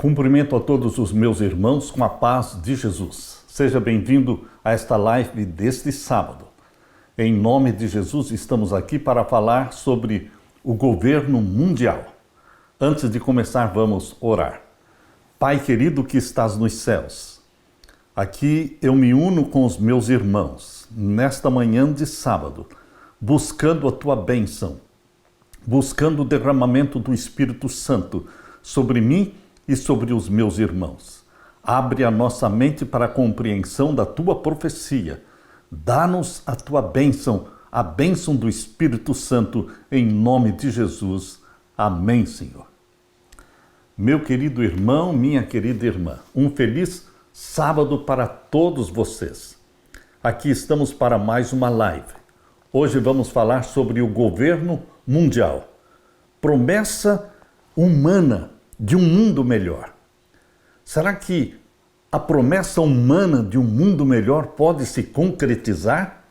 Cumprimento a todos os meus irmãos com a paz de Jesus. Seja bem-vindo a esta live deste sábado. Em nome de Jesus, estamos aqui para falar sobre o governo mundial. Antes de começar, vamos orar. Pai querido que estás nos céus, aqui eu me uno com os meus irmãos, nesta manhã de sábado, buscando a tua bênção, buscando o derramamento do Espírito Santo sobre mim e sobre os meus irmãos. Abre a nossa mente para a compreensão da tua profecia. Dá-nos a tua bênção, a bênção do Espírito Santo, em nome de Jesus. Amém, Senhor. Meu querido irmão, minha querida irmã, um feliz sábado para todos vocês. Aqui estamos para mais uma live. Hoje vamos falar sobre o governo mundial. Promessa humana de um mundo melhor. Será que a promessa humana de um mundo melhor pode se concretizar?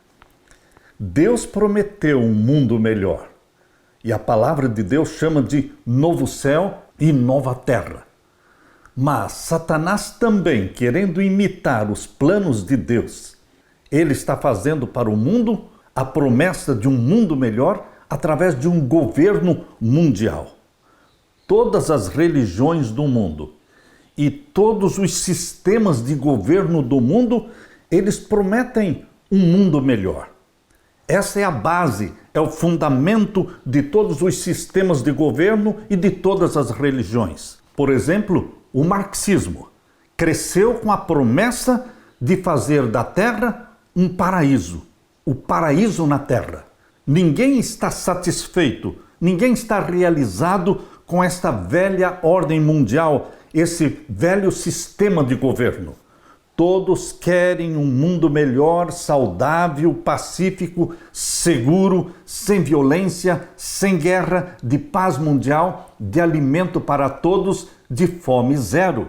Deus prometeu um mundo melhor. E a palavra de Deus chama de novo céu e nova terra. Mas Satanás também, querendo imitar os planos de Deus, ele está fazendo para o mundo a promessa de um mundo melhor através de um governo mundial. Todas as religiões do mundo e todos os sistemas de governo do mundo, eles prometem um mundo melhor. Essa é a base, é o fundamento de todos os sistemas de governo e de todas as religiões. Por exemplo, o marxismo cresceu com a promessa de fazer da Terra um paraíso, o paraíso na Terra. Ninguém está satisfeito, ninguém está realizado com esta velha ordem mundial, esse velho sistema de governo. Todos querem um mundo melhor, saudável, pacífico, seguro, sem violência, sem guerra, de paz mundial, de alimento para todos, de fome zero.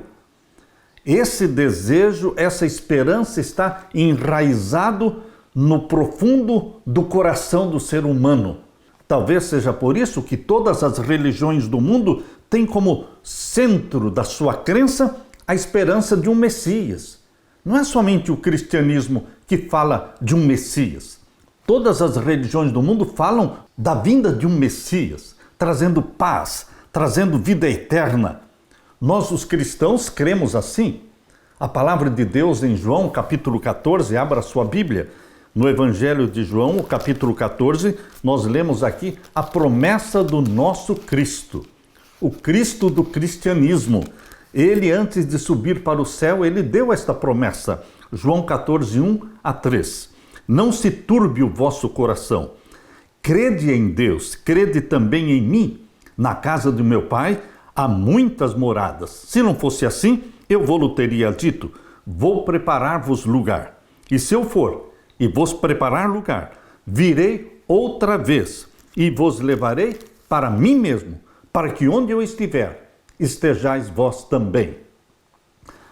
Esse desejo, essa esperança está enraizado no profundo do coração do ser humano. Talvez seja por isso que todas as religiões do mundo têm como centro da sua crença a esperança de um Messias. Não é somente o cristianismo que fala de um Messias. Todas as religiões do mundo falam da vinda de um Messias, trazendo paz, trazendo vida eterna. Nós, os cristãos, cremos assim. A palavra de Deus em João, capítulo 14, abra sua Bíblia. No Evangelho de João, o capítulo 14, nós lemos aqui a promessa do nosso Cristo. O Cristo do cristianismo. Ele, antes de subir para o céu, ele deu esta promessa. João 14, 1-3. Não se turbe o vosso coração. Crede em Deus, crede também em mim. Na casa do meu Pai há muitas moradas. Se não fosse assim, eu vou-lhe teria dito, vou preparar-vos lugar. E se eu for e vos preparar lugar, virei outra vez e vos levarei para mim mesmo, para que onde eu estiver, estejais vós também.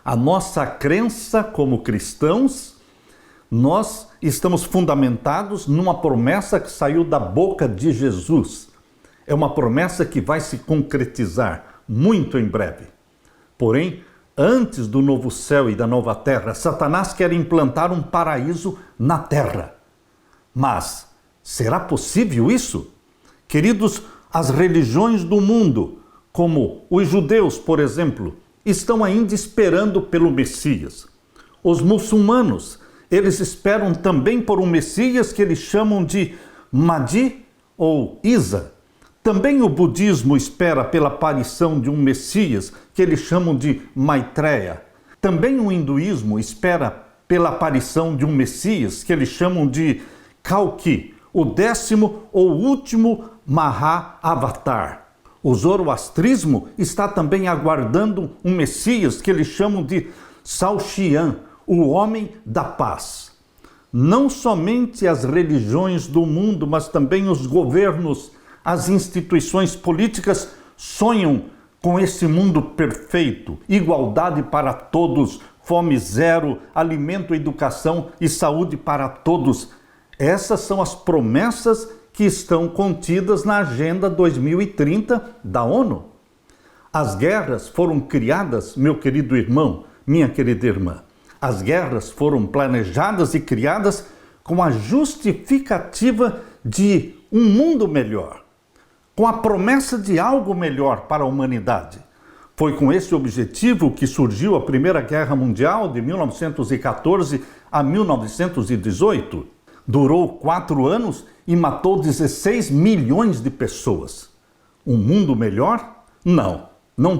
A nossa crença como cristãos, nós estamos fundamentados numa promessa que saiu da boca de Jesus. É uma promessa que vai se concretizar muito em breve. Porém, antes do novo céu e da nova terra, Satanás quer implantar um paraíso na terra. Mas será possível isso? Queridos, as religiões do mundo, como os judeus, por exemplo, estão ainda esperando pelo Messias. Os muçulmanos, eles esperam também por um Messias que eles chamam de Mahdi ou Isa. Também o budismo espera pela aparição de um Messias que eles chamam de Maitreya. Também o hinduísmo espera pela aparição de um Messias que eles chamam de Kalki, o 10º ou último Maha-Avatar. O zoroastrismo está também aguardando um Messias que eles chamam de Saoxian, o homem da paz. Não somente as religiões do mundo, mas também os governos, as instituições políticas sonham com esse mundo perfeito, igualdade para todos, fome zero, alimento, educação e saúde para todos. Essas são as promessas que estão contidas na Agenda 2030 da ONU. As guerras foram criadas, meu querido irmão, minha querida irmã. As guerras foram planejadas e criadas com a justificativa de um mundo melhor, com a promessa de algo melhor para a humanidade. Foi com esse objetivo que surgiu a Primeira Guerra Mundial de 1914 a 1918. Durou 4 anos e matou 16 milhões de pessoas. Um mundo melhor? Não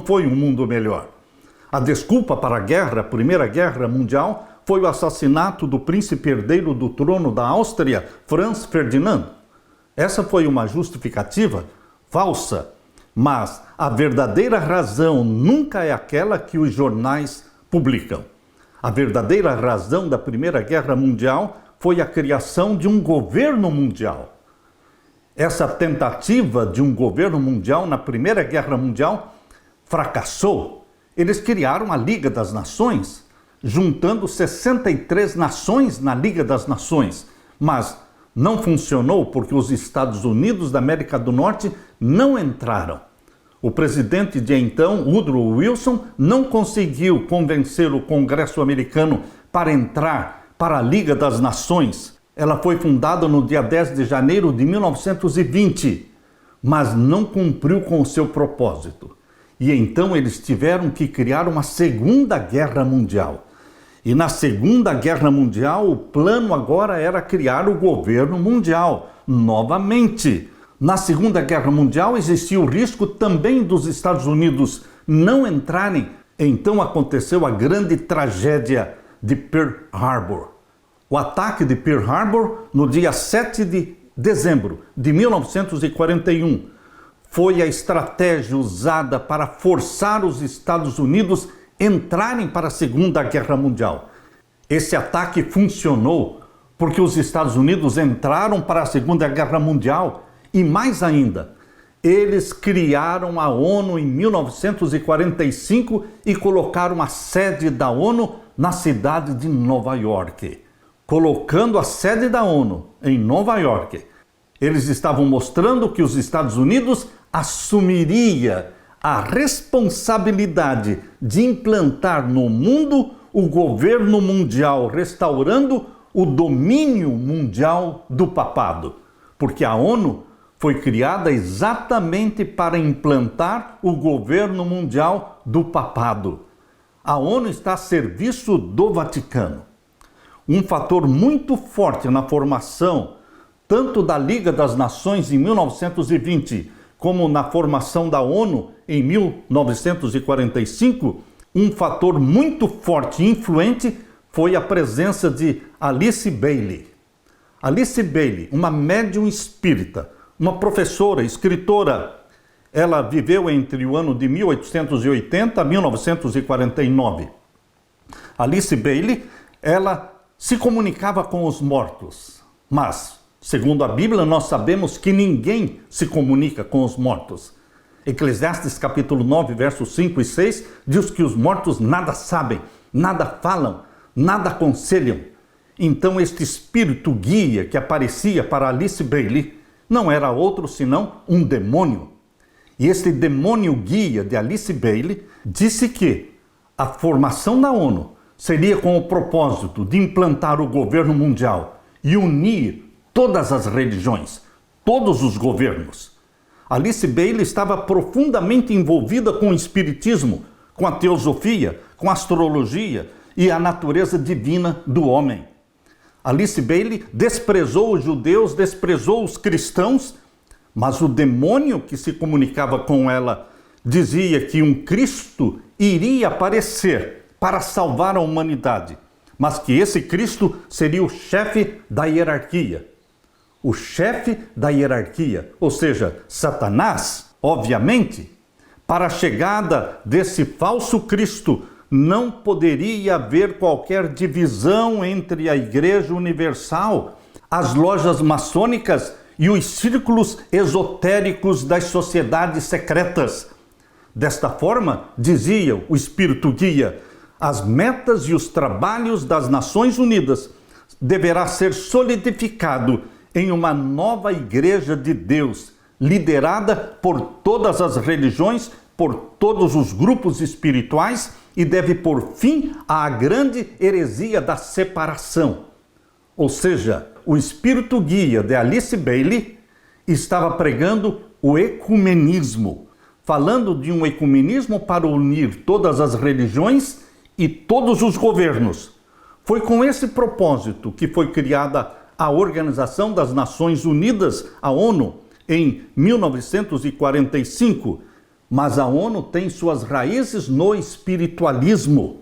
foi um mundo melhor. A desculpa para a guerra, a Primeira Guerra Mundial, foi o assassinato do príncipe herdeiro do trono da Áustria, Franz Ferdinand. Essa foi uma justificativa falsa, mas a verdadeira razão nunca é aquela que os jornais publicam. A verdadeira razão da Primeira Guerra Mundial foi a criação de um governo mundial. Essa tentativa de um governo mundial na Primeira Guerra Mundial fracassou. Eles criaram a Liga das Nações, juntando 63 nações na Liga das Nações, mas não funcionou porque os Estados Unidos da América do Norte não entraram. O presidente de então, Woodrow Wilson, não conseguiu convencer o Congresso americano para entrar para a Liga das Nações. Ela foi fundada no dia 10 de janeiro de 1920, mas não cumpriu com o seu propósito. E então eles tiveram que criar uma Segunda Guerra Mundial. E na Segunda Guerra Mundial, o plano agora era criar o governo mundial, novamente. Na Segunda Guerra Mundial existia o risco também dos Estados Unidos não entrarem. Então aconteceu a grande tragédia de Pearl Harbor. O ataque de Pearl Harbor no dia 7 de dezembro de 1941 foi a estratégia usada para forçar os Estados Unidos a entrarem para a Segunda Guerra Mundial. Esse ataque funcionou porque os Estados Unidos entraram para a Segunda Guerra Mundial e, mais ainda, eles criaram a ONU em 1945 e colocaram a sede da ONU na cidade de Nova York. Colocando a sede da ONU em Nova York, eles estavam mostrando que os Estados Unidos assumiria a responsabilidade de implantar no mundo o governo mundial, restaurando o domínio mundial do papado. Porque a ONU foi criada exatamente para implantar o governo mundial do papado. A ONU está a serviço do Vaticano. Um fator muito forte na formação tanto da Liga das Nações em 1920 como na formação da ONU em 1945, um fator muito forte e influente foi a presença de Alice Bailey. Alice Bailey, uma médium espírita, uma professora, escritora. Ela viveu entre o ano de 1880 a 1949. Alice Bailey, ela se comunicava com os mortos, mas, segundo a Bíblia, nós sabemos que ninguém se comunica com os mortos. Eclesiastes capítulo 9, versos 5 e 6, diz que os mortos nada sabem, nada falam, nada aconselham. Então este espírito guia que aparecia para Alice Bailey não era outro senão um demônio. E este demônio guia de Alice Bailey disse que a formação da ONU seria com o propósito de implantar o governo mundial e unir todas as religiões, todos os governos. Alice Bailey estava profundamente envolvida com o espiritismo, com a teosofia, com a astrologia e a natureza divina do homem. Alice Bailey desprezou os judeus, desprezou os cristãos, mas o demônio que se comunicava com ela dizia que um Cristo iria aparecer para salvar a humanidade, mas que esse Cristo seria o chefe da hierarquia. O chefe da hierarquia, ou seja, Satanás, obviamente, para a chegada desse falso Cristo, não poderia haver qualquer divisão entre a Igreja Universal, as lojas maçônicas e os círculos esotéricos das sociedades secretas. Desta forma, dizia o Espírito Guia, as metas e os trabalhos das Nações Unidas deverá ser solidificado em uma nova Igreja de Deus, liderada por todas as religiões, por todos os grupos espirituais e deve pôr fim à grande heresia da separação. Ou seja, o espírito guia de Alice Bailey estava pregando o ecumenismo, falando de um ecumenismo para unir todas as religiões e todos os governos. Foi com esse propósito que foi criada a Organização das Nações Unidas, a ONU, em 1945. Mas a ONU tem suas raízes no espiritualismo.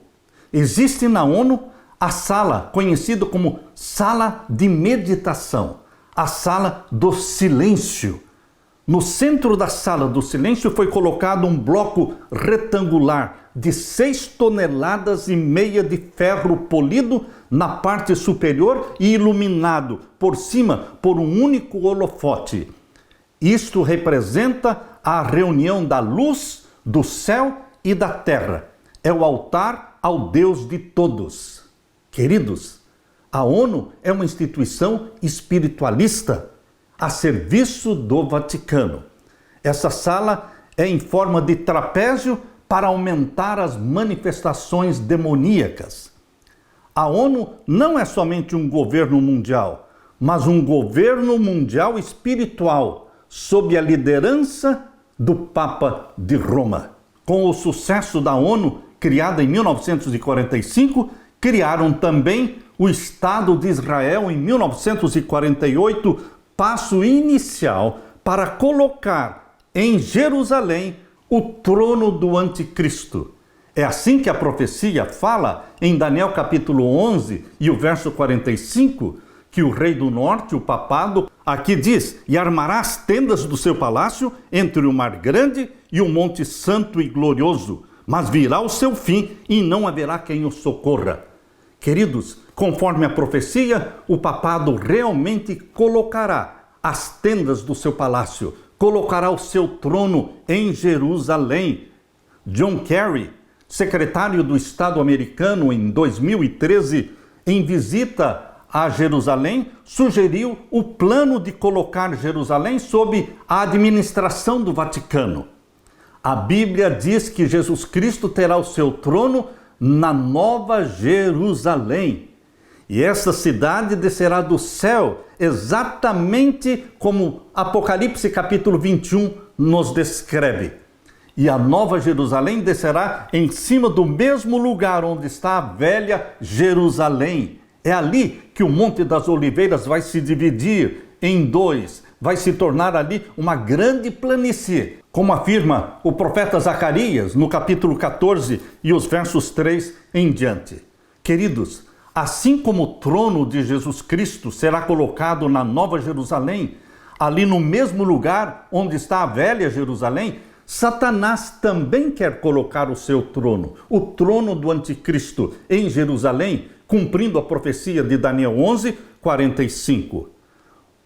Existe na ONU a sala conhecida como sala de meditação, a sala do silêncio. No centro da sala do silêncio foi colocado um bloco retangular de 6,5 toneladas de ferro polido na parte superior e iluminado por cima por um único holofote. Isto representa a reunião da luz, do céu e da terra. É o altar ao Deus de todos. Queridos, a ONU é uma instituição espiritualista a serviço do Vaticano. Essa sala é em forma de trapézio para aumentar as manifestações demoníacas. A ONU não é somente um governo mundial, mas um governo mundial espiritual, sob a liderança do Papa de Roma. Com o sucesso da ONU, criada em 1945, criaram também o Estado de Israel em 1948, passo inicial para colocar em Jerusalém o trono do anticristo. É assim que a profecia fala em Daniel capítulo 11 e o verso 45, que o rei do norte, o papado, aqui diz: e armará as tendas do seu palácio entre o mar grande e o monte santo e glorioso, mas virá o seu fim e não haverá quem o socorra. Queridos, conforme a profecia, o papado realmente colocará as tendas do seu palácio, colocará o seu trono em Jerusalém. John Kerry, secretário do Estado americano em 2013, em visita a Jerusalém, sugeriu o plano de colocar Jerusalém sob a administração do Vaticano. A Bíblia diz que Jesus Cristo terá o seu trono na Nova Jerusalém. E essa cidade descerá do céu, exatamente como Apocalipse capítulo 21 nos descreve. E a Nova Jerusalém descerá em cima do mesmo lugar onde está a velha Jerusalém. É ali que o Monte das Oliveiras vai se dividir em dois, vai se tornar ali uma grande planície, como afirma o profeta Zacarias no capítulo 14 e os versos 3 em diante. Queridos, assim como o trono de Jesus Cristo será colocado na Nova Jerusalém, ali no mesmo lugar onde está a velha Jerusalém, Satanás também quer colocar o seu trono, o trono do anticristo, em Jerusalém, cumprindo a profecia de Daniel 11, 45.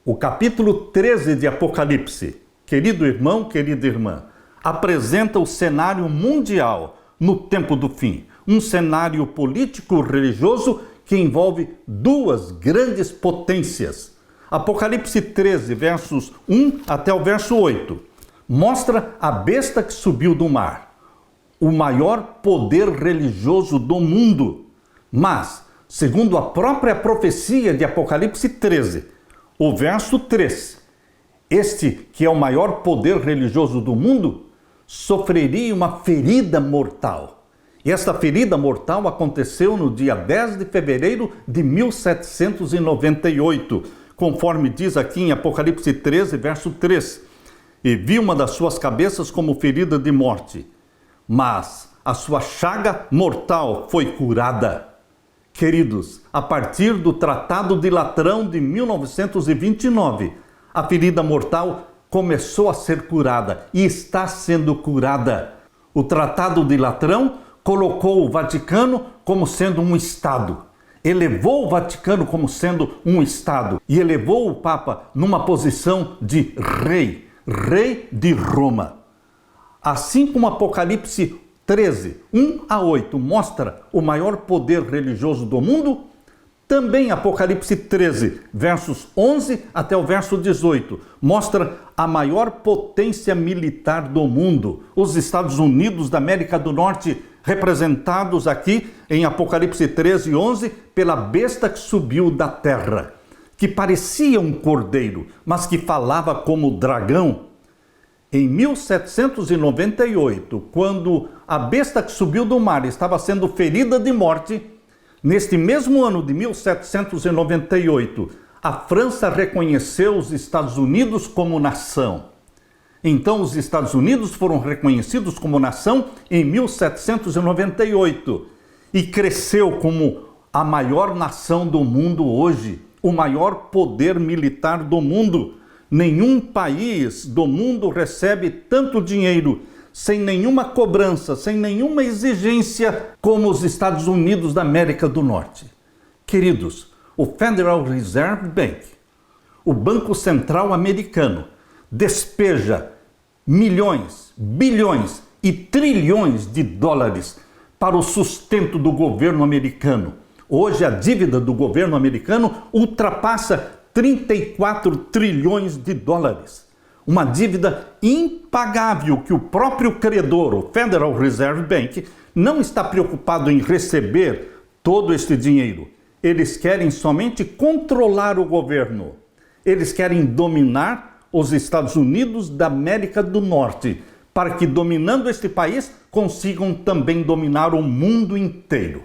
O capítulo 13 de Apocalipse, querido irmão, querida irmã, apresenta o cenário mundial no tempo do fim. Um cenário político-religioso que envolve duas grandes potências. Apocalipse 13, versos 1 até o verso 8, mostra a besta que subiu do mar, o maior poder religioso do mundo. Mas, segundo a própria profecia de Apocalipse 13, o verso 3, este que é o maior poder religioso do mundo, sofreria uma ferida mortal. E esta ferida mortal aconteceu no dia 10 de fevereiro de 1798, conforme diz aqui em Apocalipse 13, verso 3. E vi uma das suas cabeças como ferida de morte, mas a sua chaga mortal foi curada. Queridos, a partir do Tratado de Latrão de 1929, a ferida mortal começou a ser curada e está sendo curada. O Tratado de Latrão colocou o Vaticano como sendo um Estado, elevou o Vaticano como sendo um Estado e elevou o Papa numa posição de rei de Roma. Assim como Apocalipse 13, 1 a 8 mostra o maior poder religioso do mundo, Também Apocalipse 13, versos 11 até o verso 18, mostra a maior potência militar do mundo, os Estados Unidos da América do Norte, representados aqui em Apocalipse 13, 11, pela besta que subiu da terra, que parecia um cordeiro, mas que falava como dragão. Em 1798, quando a besta que subiu do mar estava sendo ferida de morte, neste mesmo ano de 1798, a França reconheceu os Estados Unidos como nação. Então, os Estados Unidos foram reconhecidos como nação em 1798 e cresceu como a maior nação do mundo hoje, o maior poder militar do mundo. Nenhum país do mundo recebe tanto dinheiro sem nenhuma cobrança, sem nenhuma exigência, como os Estados Unidos da América do Norte. Queridos, o Federal Reserve Bank, o Banco Central Americano, despeja milhões, bilhões e trilhões de dólares para o sustento do governo americano. Hoje a dívida do governo americano ultrapassa 34 trilhões de dólares. Uma dívida impagável que o próprio credor, o Federal Reserve Bank, não está preocupado em receber todo este dinheiro. Eles querem somente controlar o governo. Eles querem dominar os Estados Unidos da América do Norte, para que, dominando este país, consigam também dominar o mundo inteiro.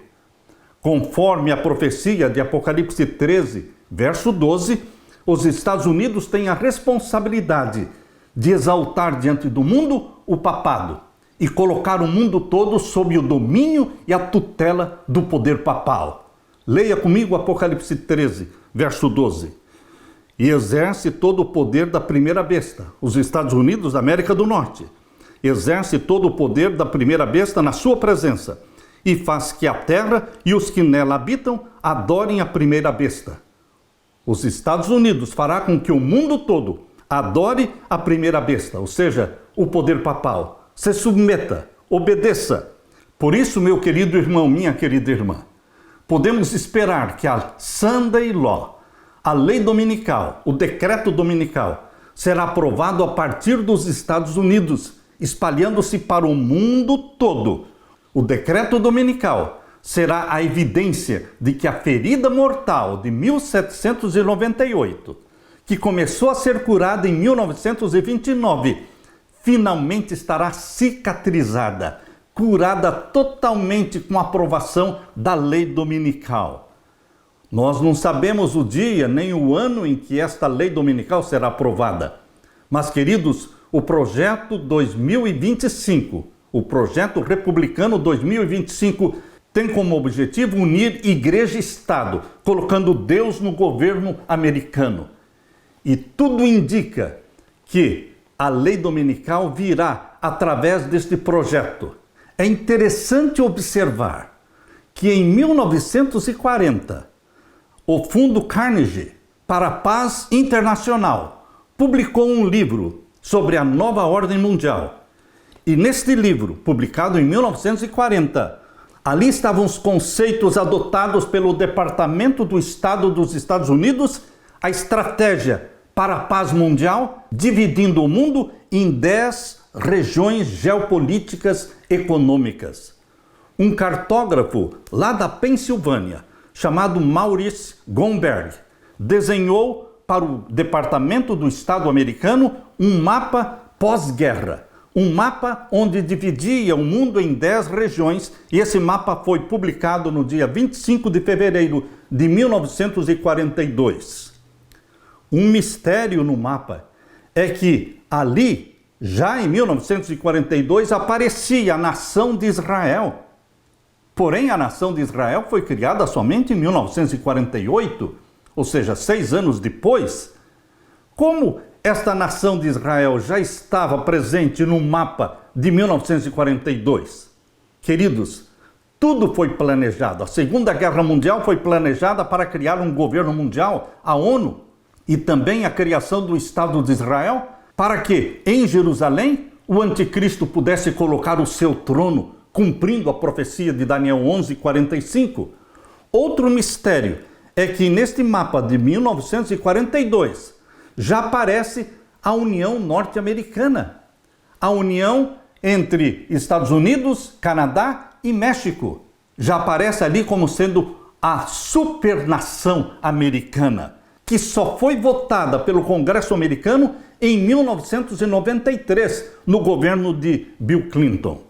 Conforme a profecia de Apocalipse 13, verso 12, os Estados Unidos têm a responsabilidade de exaltar diante do mundo o papado e colocar o mundo todo sob o domínio e a tutela do poder papal. Leia comigo Apocalipse 13, verso 12. E exerce todo o poder da primeira besta, os Estados Unidos da América do Norte. Exerce todo o poder da primeira besta na sua presença e faz que a terra e os que nela habitam adorem a primeira besta. Os Estados Unidos fará com que o mundo todo adore a primeira besta, ou seja, o poder papal. Se submeta, obedeça. Por isso, meu querido irmão, minha querida irmã, podemos esperar que a Sunday Law, a lei dominical, o decreto dominical, será aprovado a partir dos Estados Unidos, espalhando-se para o mundo todo. O decreto dominical será a evidência de que a ferida mortal de 1798, que começou a ser curada em 1929, finalmente estará cicatrizada, curada totalmente com a aprovação da lei dominical. Nós não sabemos o dia nem o ano em que esta lei dominical será aprovada. Mas, queridos, o projeto 2025, o projeto republicano 2025, tem como objetivo unir igreja e Estado, colocando Deus no governo americano. E tudo indica que a lei dominical virá através deste projeto. É interessante observar que em 1940, o Fundo Carnegie para a Paz Internacional publicou um livro sobre a nova ordem mundial. E neste livro, publicado em 1940, ali estavam os conceitos adotados pelo Departamento do Estado dos Estados Unidos, a estratégia para a paz mundial, dividindo o mundo em 10 regiões geopolíticas econômicas. Um cartógrafo lá da Pensilvânia, chamado Maurice Gomberg, desenhou para o Departamento do Estado americano um mapa pós-guerra. Um mapa onde dividia o mundo em 10 regiões, e esse mapa foi publicado no dia 25 de fevereiro de 1942. Um mistério no mapa é que ali, já em 1942, aparecia a nação de Israel. Porém, a nação de Israel foi criada somente em 1948, ou seja, 6 anos depois. Como esta nação de Israel já estava presente no mapa de 1942? Queridos, tudo foi planejado. A Segunda Guerra Mundial foi planejada para criar um governo mundial, a ONU, e também a criação do Estado de Israel, para que em Jerusalém o anticristo pudesse colocar o seu trono, cumprindo a profecia de Daniel 11:45. Outro mistério é que neste mapa de 1942 já aparece a União Norte-Americana, a união entre Estados Unidos, Canadá e México. Já aparece ali como sendo a supernação americana, que só foi votada pelo Congresso americano em 1993, no governo de Bill Clinton.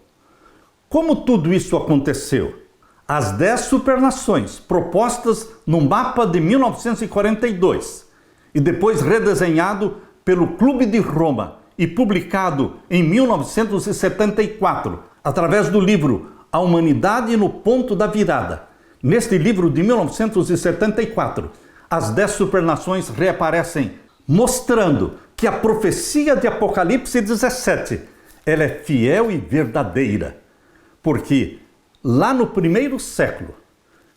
Como tudo isso aconteceu? As 10 supernações propostas no mapa de 1942 e depois redesenhado pelo Clube de Roma e publicado em 1974, através do livro A Humanidade no Ponto da Virada. Neste livro de 1974, as 10 supernações reaparecem, mostrando que a profecia de Apocalipse 17, ela é fiel e verdadeira. Porque lá no primeiro século,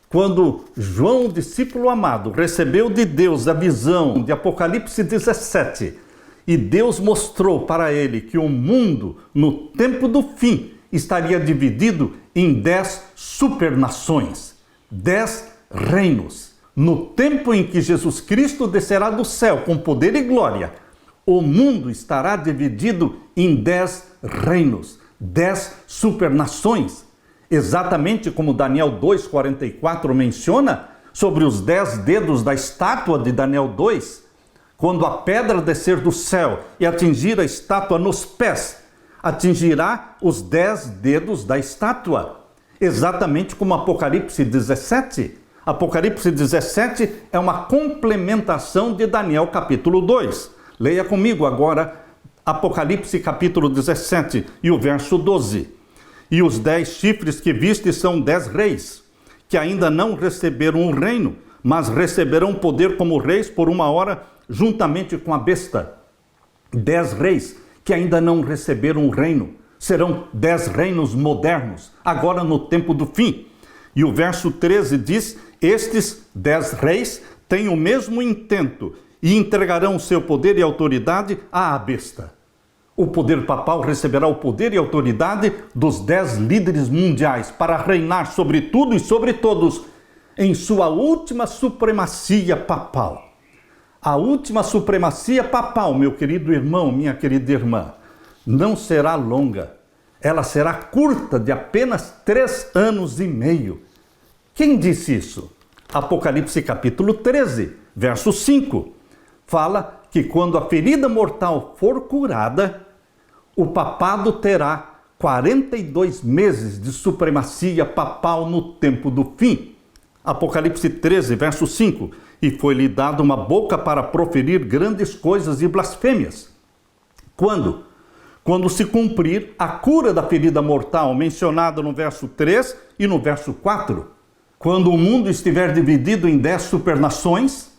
quando João, o discípulo amado, recebeu de Deus a visão de Apocalipse 17, e Deus mostrou para ele que o mundo, no tempo do fim, estaria dividido em 10 supernações, 10 reinos. No tempo em que Jesus Cristo descerá do céu com poder e glória, o mundo estará dividido em 10 reinos, 10 supernações. Exatamente como Daniel 2,44 menciona sobre os 10 dedos da estátua de Daniel 2, quando a pedra descer do céu e atingir a estátua nos pés, atingirá os 10 dedos da estátua. Exatamente como Apocalipse 17. Apocalipse 17 é uma complementação de Daniel capítulo 2. Leia comigo agora Apocalipse capítulo 17 e o verso 12. E os 10 chifres que viste são 10 reis, que ainda não receberam um reino, mas receberão poder como reis por 1 hora, juntamente com a besta. 10 reis que ainda não receberam um reino. Serão 10 reinos modernos, agora no tempo do fim. E o verso 13 diz: estes 10 reis têm o mesmo intento e entregarão o seu poder e autoridade à besta. O poder papal receberá o poder e autoridade dos 10 líderes mundiais para reinar sobre tudo e sobre todos em sua última supremacia papal. A última supremacia papal, meu querido irmão, minha querida irmã, não será longa. Ela será curta, de apenas 3 anos e meio. Quem disse isso? Apocalipse capítulo 13, verso 5. Fala que quando a ferida mortal for curada, o papado terá 42 meses de supremacia papal no tempo do fim. Apocalipse 13, verso 5. E foi-lhe dado uma boca para proferir grandes coisas e blasfêmias. Quando? Quando se cumprir a cura da ferida mortal mencionada no verso 3 e no verso 4. Quando o mundo estiver dividido em 10 supernações,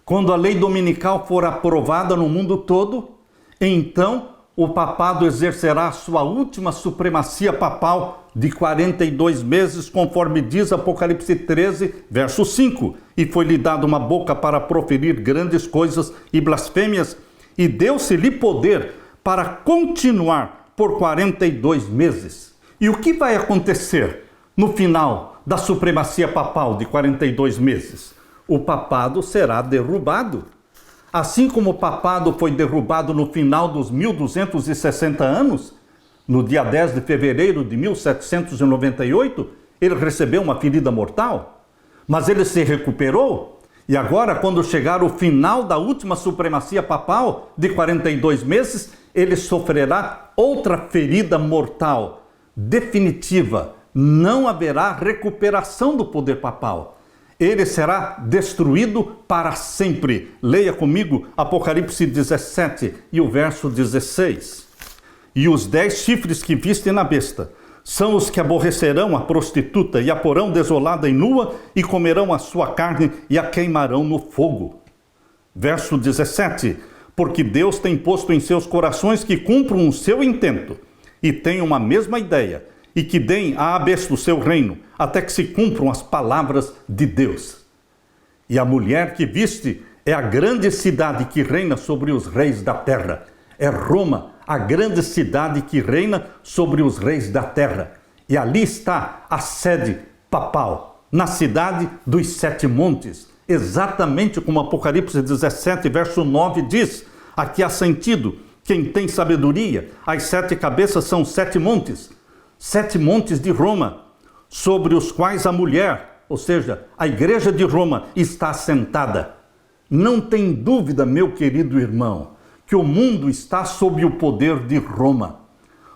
quando a lei dominical for aprovada no mundo todo, então o papado exercerá a sua última supremacia papal de 42 meses, conforme diz Apocalipse 13, verso 5. E foi-lhe dado uma boca para proferir grandes coisas e blasfêmias, e deu-se-lhe poder para continuar por 42 meses. E o que vai acontecer no final da supremacia papal de 42 meses? O papado será derrubado. Assim como o papado foi derrubado no final dos 1260 anos, no dia 10 de fevereiro de 1798, ele recebeu uma ferida mortal, mas ele se recuperou, e agora, quando chegar o final da última supremacia papal de 42 meses, ele sofrerá outra ferida mortal definitiva. Não haverá recuperação do poder papal. Ele será destruído para sempre. Leia comigo Apocalipse 17 e o verso 16. E os 10 chifres que viste na besta são os que aborrecerão a prostituta e a porão desolada e nua, e comerão a sua carne e a queimarão no fogo. Verso 17. Porque Deus tem posto em seus corações que cumpram o seu intento, e tenham uma mesma ideia, e que deem à besta o seu reino, até que se cumpram as palavras de Deus. E a mulher que viste é a grande cidade que reina sobre os reis da terra. É Roma, a grande cidade que reina sobre os reis da terra. E ali está a sede papal, na cidade dos 7 montes. exatamente como Apocalipse 17, verso 9 diz. Aqui há sentido. Quem tem sabedoria, as 7 cabeças são 7 montes de Roma, sobre os quais a mulher, ou seja, a igreja de Roma, está assentada. Não tem dúvida, meu querido irmão, que o mundo está sob o poder de Roma.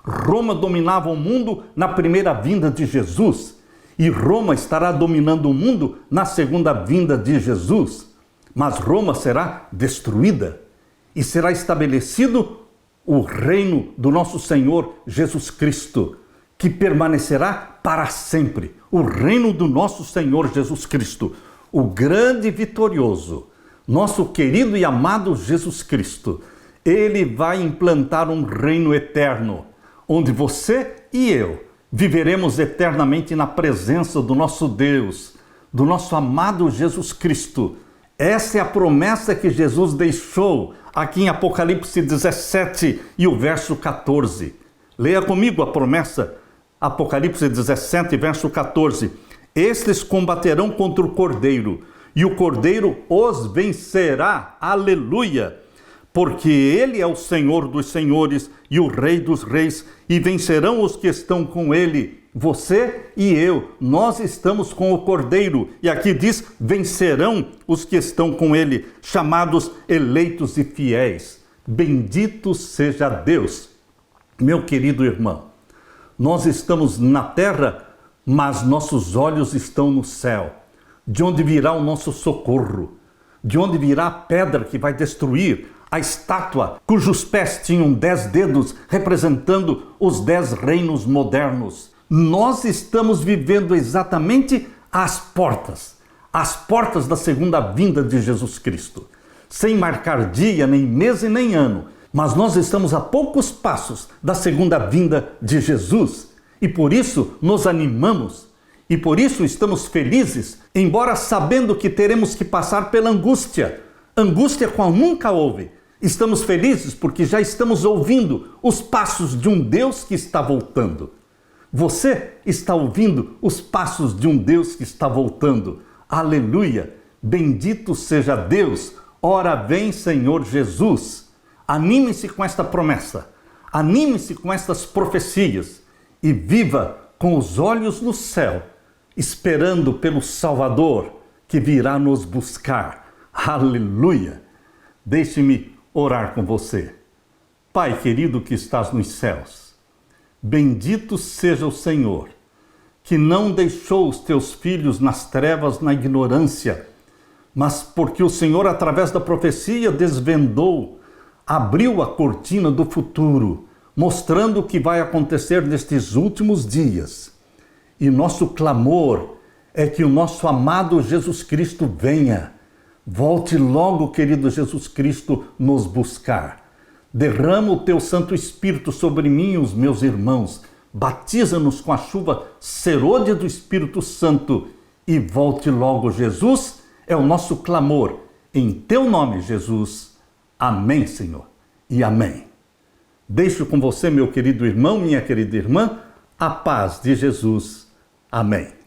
Roma dominava o mundo na primeira vinda de Jesus, e Roma estará dominando o mundo na segunda vinda de Jesus. Mas Roma será destruída e será estabelecido o reino do nosso Senhor Jesus Cristo, que permanecerá para sempre. O reino do nosso Senhor Jesus Cristo, o grande e vitorioso, nosso querido e amado Jesus Cristo. Ele vai implantar um reino eterno, onde você e eu viveremos eternamente na presença do nosso Deus, do nosso amado Jesus Cristo. Essa é a promessa que Jesus deixou aqui em Apocalipse 17 e o verso 14. Leia comigo a promessa, Apocalipse 17, verso 14. Estes combaterão contra o Cordeiro, e o Cordeiro os vencerá. Aleluia! Porque ele é o Senhor dos senhores e o Rei dos reis, e vencerão os que estão com ele. Você e eu, nós estamos com o Cordeiro. E aqui diz, vencerão os que estão com ele, chamados eleitos e fiéis. Bendito seja Deus. Meu querido irmão, nós estamos na terra, mas nossos olhos estão no céu. De onde virá o nosso socorro? De onde virá a pedra que vai destruir a estátua cujos pés tinham 10 dedos, representando os 10 reinos modernos? Nós estamos vivendo exatamente às portas da segunda vinda de Jesus Cristo, sem marcar dia, nem mês e nem ano, mas nós estamos a poucos passos da segunda vinda de Jesus, e por isso nos animamos, e por isso estamos felizes, embora sabendo que teremos que passar pela angústia qual nunca houve. Estamos felizes porque já estamos ouvindo os passos de um Deus que está voltando. Você está ouvindo os passos de um Deus que está voltando. Aleluia! Bendito seja Deus! Ora vem, Senhor Jesus! Anime-se com esta promessa, anime-se com estas profecias e viva com os olhos no céu, esperando pelo Salvador que virá nos buscar. Aleluia! Deixe-me orar com você. Pai querido que estás nos céus, bendito seja o Senhor, que não deixou os teus filhos nas trevas, na ignorância, mas porque o Senhor, através da profecia, desvendou, abriu a cortina do futuro, mostrando o que vai acontecer nestes últimos dias. E nosso clamor é que o nosso amado Jesus Cristo venha. Volte logo, querido Jesus Cristo, nos buscar. Derrama o teu Santo Espírito sobre mim e os meus irmãos. Batiza-nos com a chuva serôdia do Espírito Santo. E volte logo, Jesus, é o nosso clamor. Em teu nome, Jesus. Amém, Senhor. E amém. Deixo com você, meu querido irmão, minha querida irmã, a paz de Jesus. Amém.